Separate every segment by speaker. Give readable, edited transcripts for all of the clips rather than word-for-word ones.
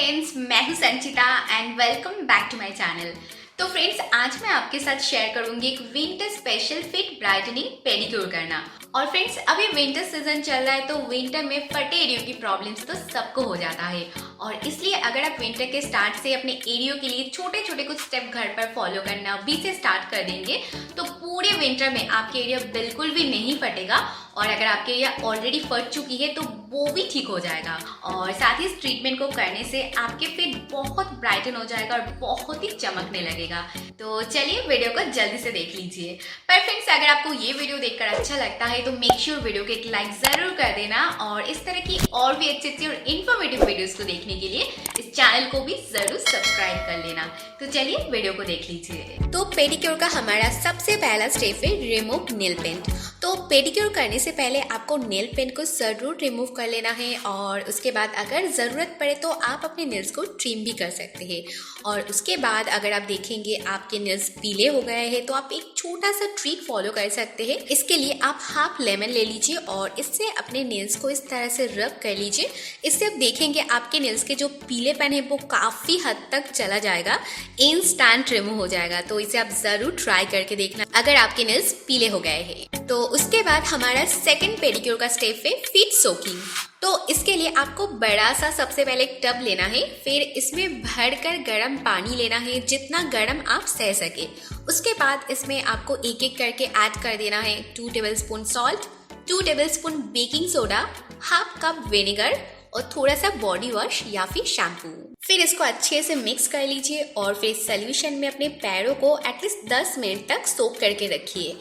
Speaker 1: Friends, मैं हूं Sanchita and welcome back to my channel. तो फ्रेंड्स, आज मैं आपके साथ शेयर करूंगी एक winter special feet brightening pedicure करना। और फ्रेंड्स, अभी विंटर सीजन चल रहा है तो विंटर में फटे एरियो की प्रॉब्लम्स तो सबको हो जाता है। और इसलिए अगर आप विंटर के स्टार्ट से अपने एरियो के लिए छोटे छोटे कुछ स्टेप घर पर फॉलो करना अभी से स्टार्ट कर देंगे तो पूरे विंटर में आपके एरिया बिल्कुल भी नहीं फटेगा। और अगर आपके एरिया ऑलरेडी फट चुकी है तो वो भी ठीक हो जाएगा। और साथ ही इस ट्रीटमेंट को करने से आपके फेस बहुत ब्राइटन हो जाएगा और बहुत ही चमकने लगेगा। तो चलिए वीडियो को जल्दी से देख लीजिए। पर फ्रेंड्स, अगर आपको ये वीडियो देखकर अच्छा लगता है तो मेक श्योर वीडियो को एक लाइक जरूर कर देना। और इस तरह की और भी अच्छी और इन्फॉर्मेटिव वीडियोस को देखने के लिए इस चैनल को भी जरूर सब्सक्राइब कर लेना। तो चलिए वीडियो को देख लीजिए। तो पेडिक्योर का हमारा सबसे पहला स्टेप है रिमूव नेल पेंट। तो पेडिक्योर करने से पहले आपको नेल पेंट को जरूर रिमूव कर लेना है और उसके बाद अगर ज़रूरत पड़े तो आप अपने नेल्स को ट्रिम भी कर सकते हैं। और उसके बाद अगर आप देखेंगे आपके नेल्स पीले हो गए हैं तो आप एक छोटा सा ट्रिक फॉलो कर सकते हैं। इसके लिए आप हाफ लेमन ले लीजिए और इससे अपने नेल्स को इस तरह से रब कर लीजिए। इससे आप देखेंगे आपके नेल्स के जो पीलेपन है वो काफ़ी हद तक चला जाएगा, इंस्टेंट रिमूव हो जाएगा। तो इसे आप ज़रूर ट्राई करके देखना अगर आपके नेल्स पीले हो गए हैं। तो उसके बाद हमारा सेकंड पेडिक्योर का स्टेप है फीट सोकिंग। तो इसके लिए आपको बड़ा सा सबसे पहले एक टब लेना है, फिर इसमें भरकर गर्म पानी लेना है, जितना गर्म आप सह सके। उसके बाद इसमें आपको एक एक करके ऐड कर देना है 2 tablespoon salt, 2 tablespoon baking soda, half cup vinegar और थोड़ा सा बॉडी वॉश या फिर शैम्पू। फिर इसको अच्छे से मिक्स कर लीजिए और फिर सॉल्यूशन में अपने पैरों को एटलीस्ट 10 मिनट तक सोक करके रखिए।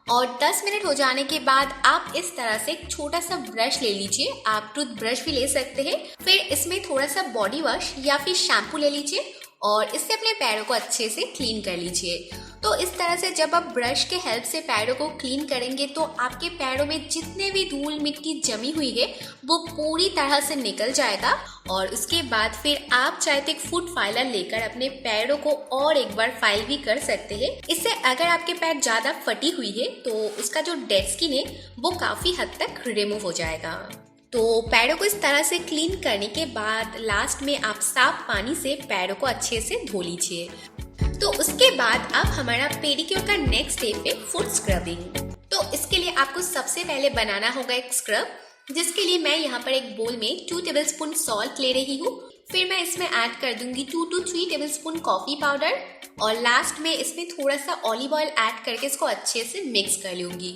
Speaker 1: और 10 मिनट हो जाने के बाद आप इस तरह से एक छोटा सा ब्रश ले लीजिए, आप टूथ ब्रश भी ले सकते हैं। फिर इसमें थोड़ा सा बॉडी वॉश या फिर शैम्पू ले लीजिए और इससे अपने पैरों को अच्छे से क्लीन कर लीजिए। तो इस तरह से जब आप ब्रश के हेल्प से पैरों को क्लीन करेंगे तो आपके पैरों में जितने भी धूल मिट्टी जमी हुई है वो पूरी तरह से निकल जाएगा। और उसके बाद फिर आप चाहे तो एक फुट फाइलर लेकर अपने पैरों को और एक बार फाइल भी कर सकते हैं। इससे अगर आपके पैर ज्यादा फटी हुई है तो उसका जो डेड स्किन है वो काफी हद तक रिमूव हो जाएगा। तो पैरों को इस तरह से क्लीन करने के बाद लास्ट में आप साफ पानी से पैरों को अच्छे से धो लीजिए। तो उसके बाद अब हमारा पेडिक्योर का नेक्स्ट स्टेप है फुट स्क्रबिंग। तो इसके लिए आपको सबसे पहले बनाना होगा एक स्क्रब, जिसके लिए मैं यहाँ पर एक बोल में 2 टेबलस्पून सॉल्ट ले रही हूँ। फिर मैं इसमें ऐड कर दूंगी 2 to 3 टेबलस्पून कॉफी पाउडर और लास्ट में इसमें थोड़ा सा ऑलिव ऑयल ऐड करके इसको अच्छे से मिक्स कर लूंगी।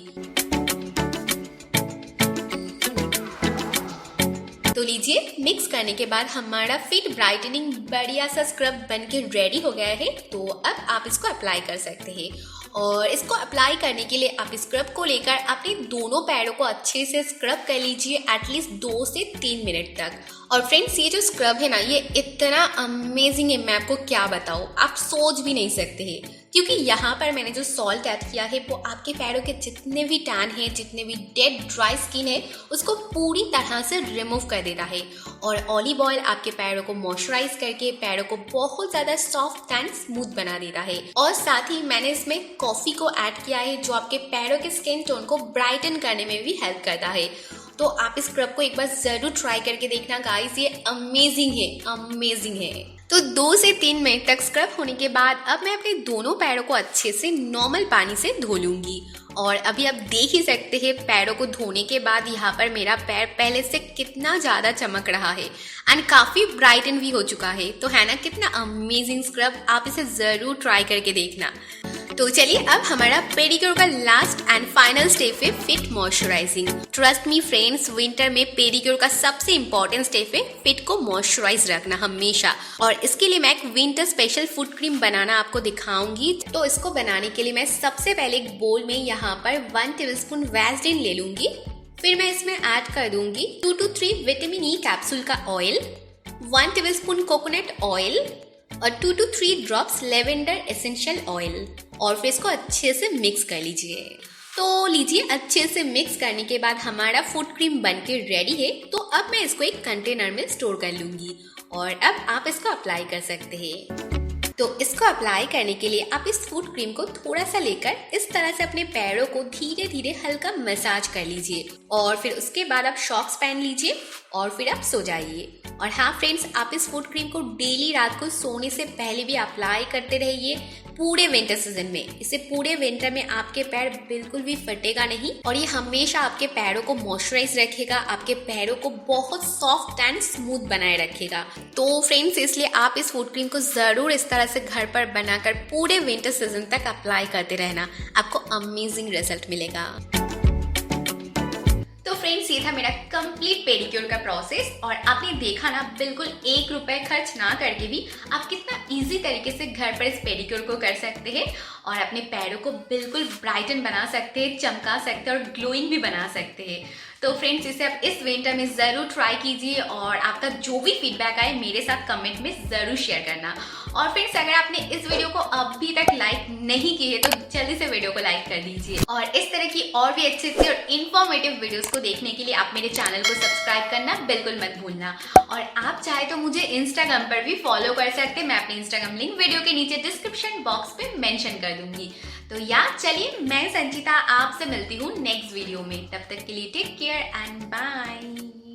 Speaker 1: तो लीजिए, मिक्स करने के बाद हमारा फिट ब्राइटनिंग बढ़िया सा स्क्रब बनके रेडी हो गया है। तो अब आप इसको अप्लाई कर सकते हैं। और इसको अप्लाई करने के लिए आप स्क्रब को लेकर अपने दोनों पैरों को अच्छे से स्क्रब कर लीजिए एटलीस्ट 2 से 3 मिनट तक। और फ्रेंड्स, ये जो स्क्रब है ना, ये इतना अमेजिंग है, मैं आपको क्या बताऊँ, आप सोच भी नहीं सकते हैं। क्योंकि यहाँ पर मैंने जो सॉल्ट ऐड किया है वो आपके पैरों के जितने भी टैन है, जितने भी डेड ड्राई स्किन है, उसको पूरी तरह से रिमूव कर देता है। और ऑलिव ऑयल आपके पैरों को मॉइस्चराइज करके पैरों को बहुत ज्यादा सॉफ्ट एंड स्मूथ बना देता है। और साथ ही मैंने इसमें कॉफी को ऐड किया है जो आपके पैरों के स्किन टोन को ब्राइटन करने में भी हेल्प करता है। तो आप इस स्क्रब को एक बार जरूर ट्राई करके देखना गाइस, ये अमेजिंग है, अमेजिंग है। तो 2 से 3 मिनट तक स्क्रब होने के बाद अब मैं अपने दोनों पैरों को अच्छे से नॉर्मल पानी से धो लूंगी। और अभी आप देख ही सकते हैं पैरों को धोने के बाद यहाँ पर मेरा पैर पहले से कितना ज्यादा चमक रहा है एंड काफी ब्राइटन भी हो चुका है। तो है ना, कितना अमेजिंग स्क्रब, आप इसे जरूर ट्राई करके देखना। तो चलिए, अब हमारा पेडिक्योर का लास्ट एंड फाइनल स्टेप है fit moisturising. Trust me friends, winter में पेडिक्योर का सबसे इंपॉर्टेंट स्टेप है फिट को मॉइस्चराइज रखना हमेशा। और इसके लिए मैं एक विंटर स्पेशल फुट क्रीम बनाना आपको दिखाऊंगी। तो इसको बनाने के लिए मैं सबसे पहले एक बोल में यहाँ पर 1 टेबलस्पून वैसलीन ले लूंगी। फिर मैं इसमें ऐड कर दूंगी 2 to 3 विटामिन ई कैप्सूल का ऑयल, 1 टेबलस्पून कोकोनट ऑयल और 2 to 3 drops lavender essential oil. और फिर इसको अच्छे से मिक्स कर लीजिए। तो लीजिए, अच्छे से मिक्स करने के बाद हमारा फुट क्रीम बनके रेडी है। तो अब मैं इसको एक कंटेनर में स्टोर कर लूंगी और अब आप इसको अप्लाई कर सकते हैं। तो इसको अप्लाई करने के लिए आप इस फुट क्रीम को थोड़ा सा लेकर इस तरह से अपने पैरों को धीरे धीरे हल्का मसाज कर लीजिए और फिर उसके बाद आप शॉक्स पहन लीजिए और फिर आप सो जाइए। और हाँ फ्रेंड्स, आप इस फुट क्रीम को डेली रात को सोने से पहले भी अप्लाई करते रहिए पूरे विंटर सीजन में। इससे पूरे विंटर में आपके पैर बिल्कुल भी फटेगा नहीं और ये हमेशा आपके पैरों को मॉइस्चराइज रखेगा, आपके पैरों को बहुत सॉफ्ट एंड स्मूथ बनाए रखेगा। तो फ्रेंड्स, इसलिए आप इस फुट क्रीम को जरूर इस तरह से घर पर बनाकर पूरे विंटर सीजन तक अप्लाई करते रहना, आपको अमेजिंग रिजल्ट मिलेगा। तो फ्रेंड्स, ये था मेरा कंप्लीट पेडिक्योर का प्रोसेस और आपने देखा ना, बिल्कुल 1 रुपए खर्च ना करके भी आप कितना इजी तरीके से घर पर इस पेडिक्योर को कर सकते हैं और अपने पैरों को बिल्कुल ब्राइटन बना सकते हैं, चमका सकते हैं और ग्लोइंग भी बना सकते हैं। तो फ्रेंड्स, इसे आप इस विंटर में ज़रूर ट्राई कीजिए और आपका जो भी फीडबैक आए मेरे साथ कमेंट में ज़रूर शेयर करना। और फ्रेंड्स, अगर आपने इस वीडियो को अभी तक लाइक नहीं की है तो जल्दी से वीडियो को लाइक कर दीजिए और इस तरह की और भी अच्छी अच्छी और इन्फॉर्मेटिव वीडियोस को देखने के लिए आप मेरे चैनल को सब्सक्राइब करना बिल्कुल मत भूलना। और आप चाहे तो मुझे इंस्टाग्राम पर भी फॉलो कर सकते हैं, मैं अपनी इंस्टाग्राम लिंक वीडियो के नीचे डिस्क्रिप्शन बॉक्स पे मेंशन कर दूंगी। तो यार चलिए, मैं संचिता आपसे मिलती हूँ नेक्स्ट वीडियो में। तब तक के लिए टेक केयर एंड बाय।